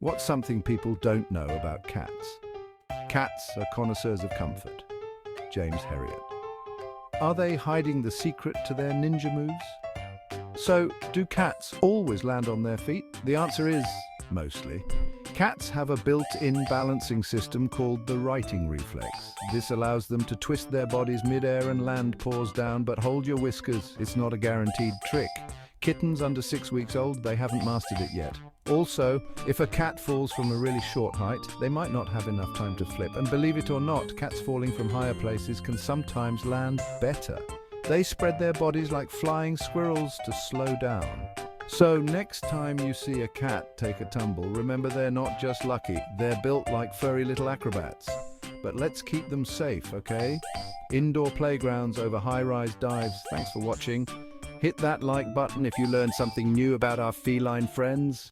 What's something people don't know about cats? Cats are connoisseurs of comfort. James Herriot. Are they hiding the secret to their ninja moves? So, do cats always land on their feet? The answer is mostly. Cats have a built-in balancing system called the righting reflex. This allows them to twist their bodies mid-air and land paws down, but hold your whiskers, it's not a guaranteed trick. Kittens under 6 weeks old, they haven't mastered it yet. Also, if a cat falls from a really short height, they might not have enough time to flip. And believe it or not, cats falling from higher places can sometimes land better. They spread their bodies like flying squirrels to slow down. So next time you see a cat take a tumble, remember they're not just lucky, they're built like furry little acrobats. But let's keep them safe, okay? Indoor playgrounds over high-rise dives. Thanks for watching. Hit that like button if you learned something new about our feline friends.